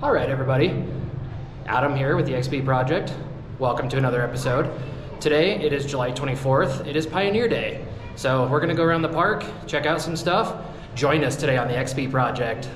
All right, everybody. Adam here with the XP Project. Welcome to another episode. Today, it is July 24th. It is Pioneer Day. So we're gonna go around the park, check out some stuff. Join us today on the XP Project.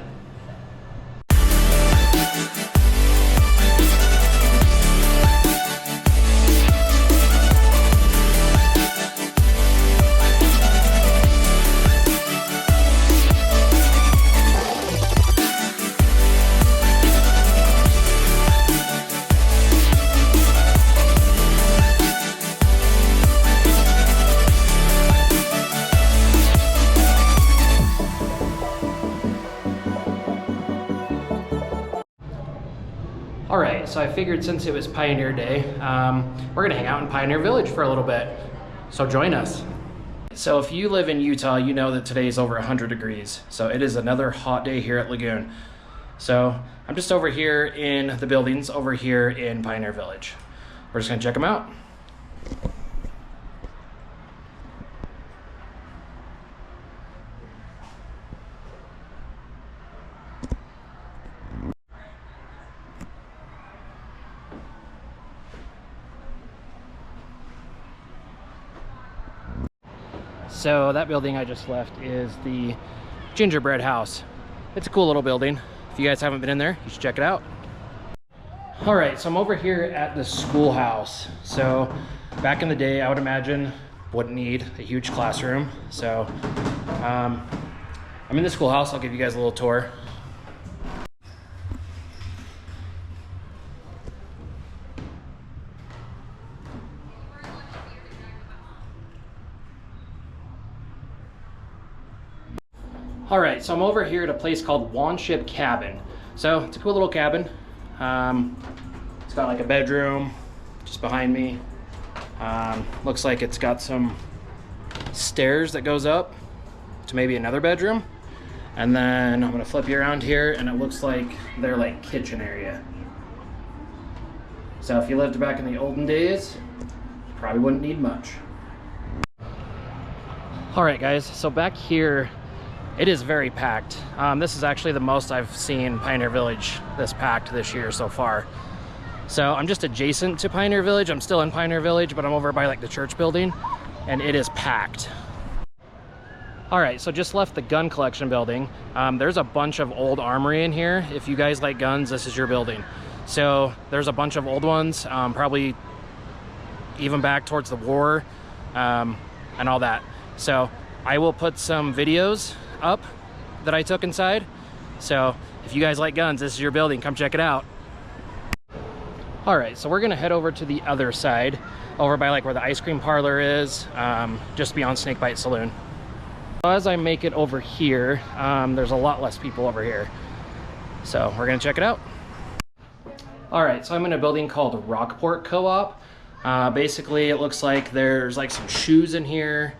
All right, so I figured since it was Pioneer Day, we're gonna hang out in Pioneer Village for a little bit. So join us. So if you live in Utah, you know that today is over 100 degrees. So it is another hot day here at Lagoon. So I'm just over here in the buildings over here in Pioneer Village. We're just gonna check them out. So that building I just left is the Gingerbread House. It's a cool little building. If you guys haven't been in there, you should check it out. All right, so I'm over here at the schoolhouse. So back in the day, I would imagine wouldn't need a huge classroom. So I'm in the schoolhouse. I'll give you guys a little tour. All right, so I'm over here at a place called Wanship Cabin. So it's a cool little cabin. It's got like a bedroom just behind me. Looks like it's got some stairs that goes up to maybe another bedroom. And then I'm gonna flip you around here and it looks like they're like kitchen area. So if you lived back in the olden days, probably wouldn't need much. All right guys, so back here, it is very packed. This is actually the most I've seen Pioneer Village this packed this year so far. So I'm just adjacent to Pioneer Village. I'm still in Pioneer Village, but I'm over by like the church building and it is packed. All right, so just left the gun collection building. There's a bunch of old armory in here. If you guys like guns, this is your building. So there's a bunch of old ones, probably even back towards the war and all that. So I will put some videos up that I took inside. So if you guys like guns, this is your building. Come check it out. All right, so we're gonna head over to the other side, over by like where the ice cream parlor is, just beyond Snakebite Saloon. As I make it over here, there's a lot less people over here. So we're gonna check it out. All right, so I'm in a building called Rockport Co-op. Basically, it looks like there's like some shoes in here.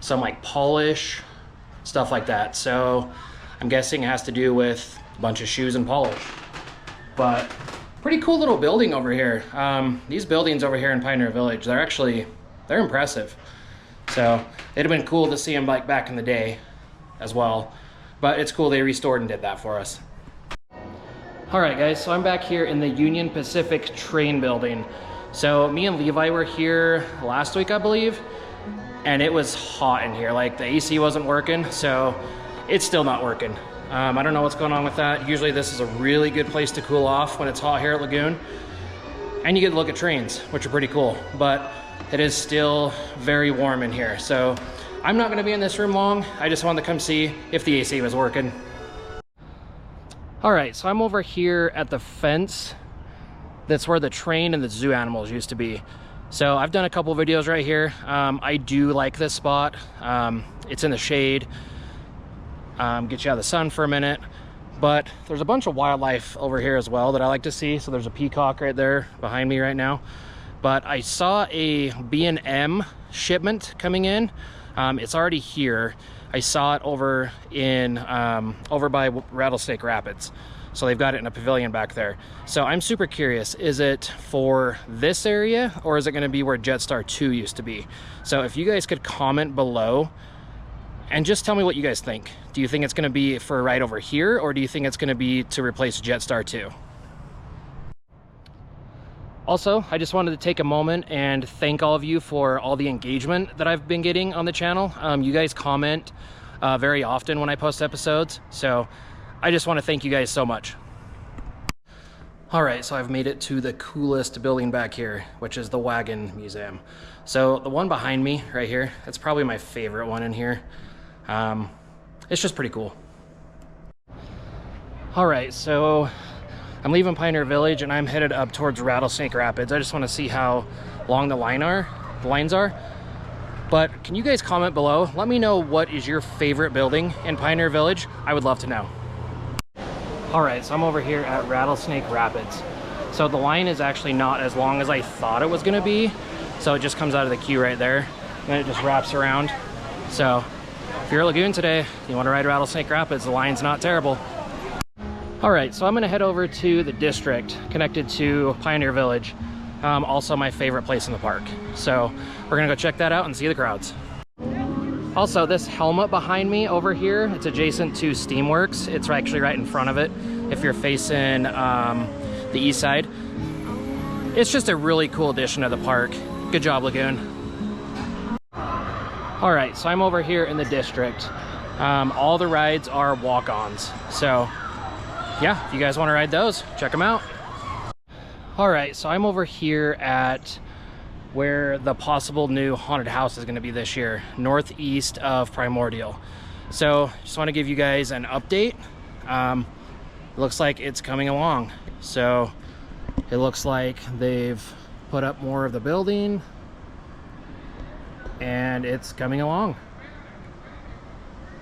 Some like polish, stuff like that. So I'm guessing it has to do with a bunch of shoes and polish. But pretty cool little building over here. These buildings over here in Pioneer Village, they're impressive. So it'd have been cool to see them like back in the day as well. But it's cool they restored and did that for us. All right guys, so I'm back here in the Union Pacific train building. So me and Levi were here last week, I believe. And it was hot in here, like the AC wasn't working, so it's still not working. I don't know what's going on with that. Usually this is a really good place to cool off when it's hot here at Lagoon. And you get to look at trains, which are pretty cool, but it is still very warm in here. So I'm not gonna be in this room long. I just wanted to come see if the AC was working. All right, so I'm over here at the fence. That's where the train and the zoo animals used to be. So I've done a couple videos right here. I do like this spot. It's in the shade, get you out of the sun for a minute, but there's a bunch of wildlife over here as well that I like to see. So there's a peacock right there behind me right now. But I saw a B&M shipment coming in. It's already here. I saw it over by Rattlesnake Rapids. So they've got it in a pavilion back there. So I'm super curious, is it for this area or is it gonna be where Jetstar 2 used to be? So if you guys could comment below And just tell me what you guys think. Do you think it's gonna be for a ride over here, or do you think it's gonna be to replace Jetstar 2? Also, I just wanted to take a moment and thank all of you for all the engagement that I've been getting on the channel. You guys comment very often when I post episodes, so I just want to thank you guys so much. All right, so I've made it to the coolest building back here, which is the Wagon Museum. So the one behind me right here, that's probably my favorite one in here. It's just pretty cool. All right, so I'm leaving Pioneer Village and I'm headed up towards Rattlesnake Rapids. I just want to see how long the lines are. But can you guys comment below? Let me know what is your favorite building in Pioneer Village. I would love to know. All right, so I'm over here at Rattlesnake Rapids. So the line is actually not as long as I thought it was gonna be. So it just comes out of the queue right there, and it just wraps around. So if you're at Lagoon today, you wanna ride Rattlesnake Rapids, the line's not terrible. All right, so I'm gonna head over to the district connected to Pioneer Village. Also my favorite place in the park. So we're gonna go check that out and see the crowds. Also, this helmet behind me over here, it's adjacent to Steamworks. It's actually right in front of it if you're facing the east side. It's just a really cool addition to the park. Good job, Lagoon. All right, so I'm over here in the district. All the rides are walk-ons. So yeah, if you guys wanna ride those, check them out. All right, so I'm over here at where the possible new haunted house is going to be this year, northeast of Primordial. So just want to give you guys an update. Looks like it's coming along. So it looks like they've put up more of the building and it's coming along.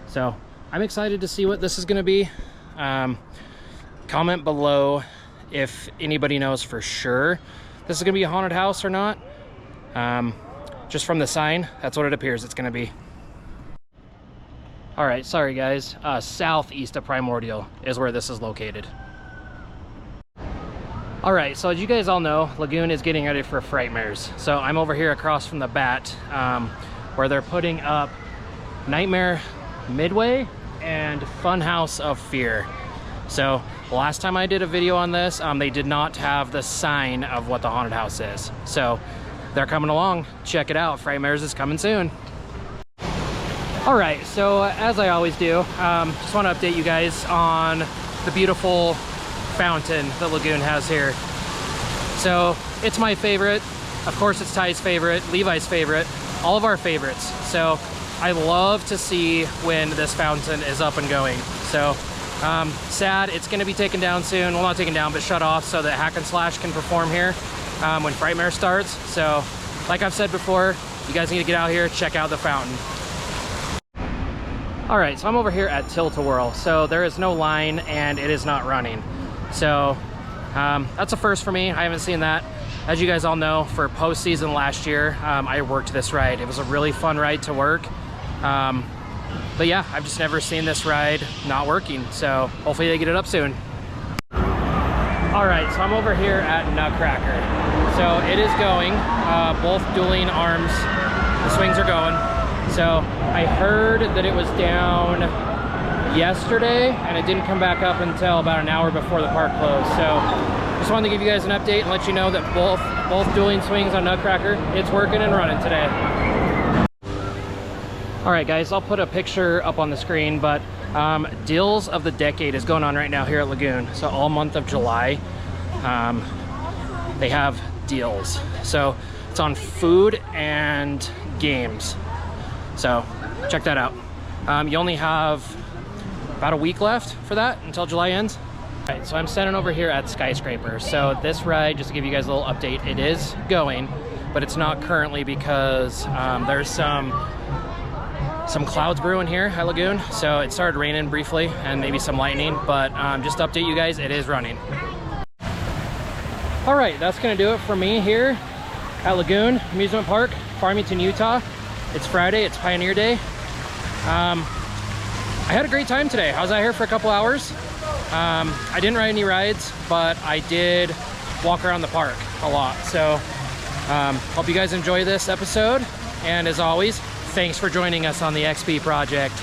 So I'm excited to see what this is going to be. Comment below if anybody knows for sure this is going to be a haunted house or not. Just from the sign, that's what it appears it's gonna be. All right, sorry guys, southeast of Primordial is where this is located. All right, so as you guys all know, Lagoon is getting ready for Frightmares. So I'm over here across from the Bat, where they're putting up Nightmare Midway and Funhouse of Fear. So last time I did a video on this, they did not have the sign of what the haunted house is. So they're coming along. Check it out. Frightmares is coming soon. All right, so as I always do, just want to update you guys on the beautiful fountain that Lagoon has here. So it's my favorite. Of course, it's Ty's favorite, Levi's favorite, all of our favorites. So I love to see when this fountain is up and going. So sad, it's going to be taken down soon. Well, not taken down, but shut off so that Hack and Slash can perform here when Frightmare starts. So like I've said before, you guys need to get out here, check out the fountain. All right, so I'm over here at Tilt-A-Whirl. So there is no line and it is not running. So that's a first for me. I haven't seen that. As you guys all know, for postseason last year, I worked this ride. It was a really fun ride to work. But yeah, I've just never seen this ride not working. So hopefully they get it up soon. All right, so I'm over here at Nutcracker. So it is going, both dueling arms, the swings are going. So I heard that it was down yesterday and it didn't come back up until about an hour before the park closed. So just wanted to give you guys an update and let you know that both dueling swings on Nutcracker, it's working and running today. All right guys, I'll put a picture up on the screen, but Deals of the Decade is going on right now here at Lagoon. So all month of July, they have deals. So it's on food and games. So check that out. You only have about a week left for that until July ends. All right, so I'm standing over here at Skyscraper. So this ride, just to give you guys a little update, it is going, but it's not currently because there's some clouds brewing here at Lagoon. So it started raining briefly and maybe some lightning, but just to update you guys, it is running. All right, that's gonna do it for me here at Lagoon Amusement Park, Farmington, Utah. It's Friday, it's Pioneer Day. I had a great time today. I was out here for a couple hours. I didn't ride any rides, but I did walk around the park a lot. So hope you guys enjoy this episode. And as always, Thanks for joining us on the XP project.